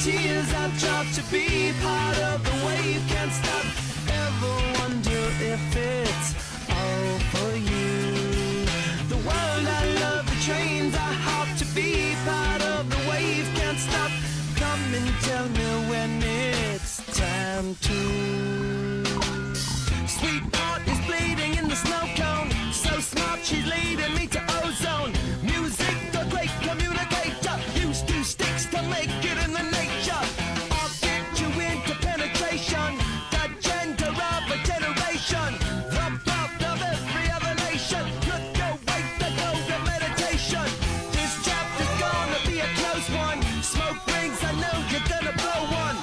tears I drop to be part of the wave. Can't stop, ever wonder if it's all for you. The world I love, the trains I hop to be part of the wave. Can't stop, come and tell me when it's time to. Sweetheart is bleeding in the snow cone, so smart she's leading me to ozone. Music, the great communicator, used two sticks to make it in the nature. I'll get you into penetration, the gender of a generation, the birth of every other nation. Could go wait the golden meditation. This chapter's gonna be a close one. Smoke rings, I know you're gonna blow one.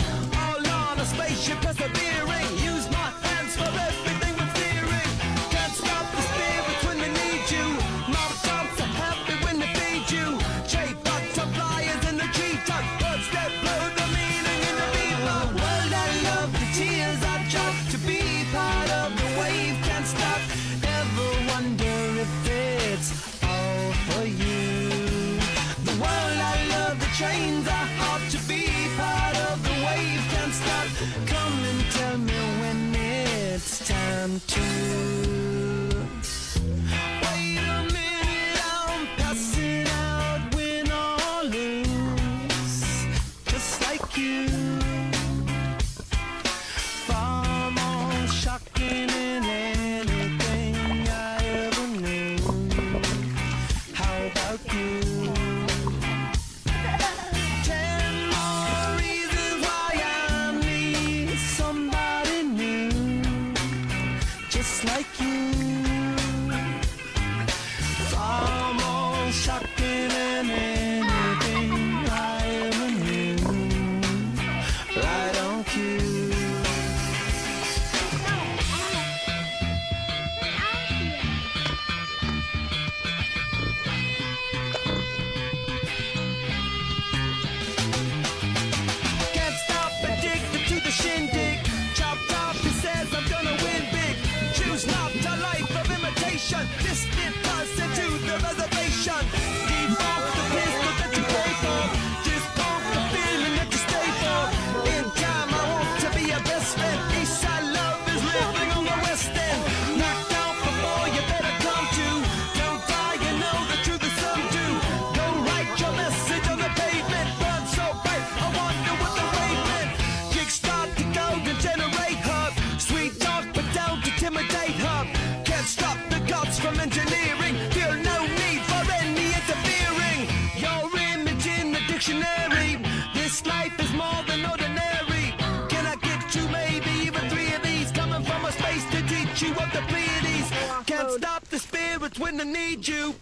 All on a spaceship persevering. Use my hands for everything with steering. Can't stop the spirits when they need you. Mom jumps are happy when they feed you. J butterflies in the treetop. Words that blow the meaning in the bebop. World I love, the tears I drop to be part of the wave. Can't stop, ever wonder if it's all for you. The world I love, the trains I hop to be part of the wave. Can't stop, come and tell me when it's time to. Wait a minute, I'm passing out, win or lose, just like you. Far more shocking than anything I ever knew. How about you? 10 more reasons why I need somebody new, just like you. Far more shocking than anything I ever knew. Right on cue. Can't stop, addicted to the shindig. Chopped off, he says I'm gonna win big. Choose not a life of imitation. Distant person to the reservation. Default the pistol that you pay for. Dispose the feeling that you stay for. In time I want to be your best friend. Eastside love is living on the west end. Knocked out before you better come to. Don't die, you know the truth is some do. Go write your message on the pavement. Burn so bright, I wonder what the wave meant. Kickstart the golden generate hub. Sweet talk but don't intimidate hub. Can't stop the gods from engineering. Feel no need for any interfering. Your image in the dictionary. This life is more than ordinary. Can I get you maybe even 3 of these? Coming from a space to teach you of the Pleiades. Can't stop the spirits when they need you.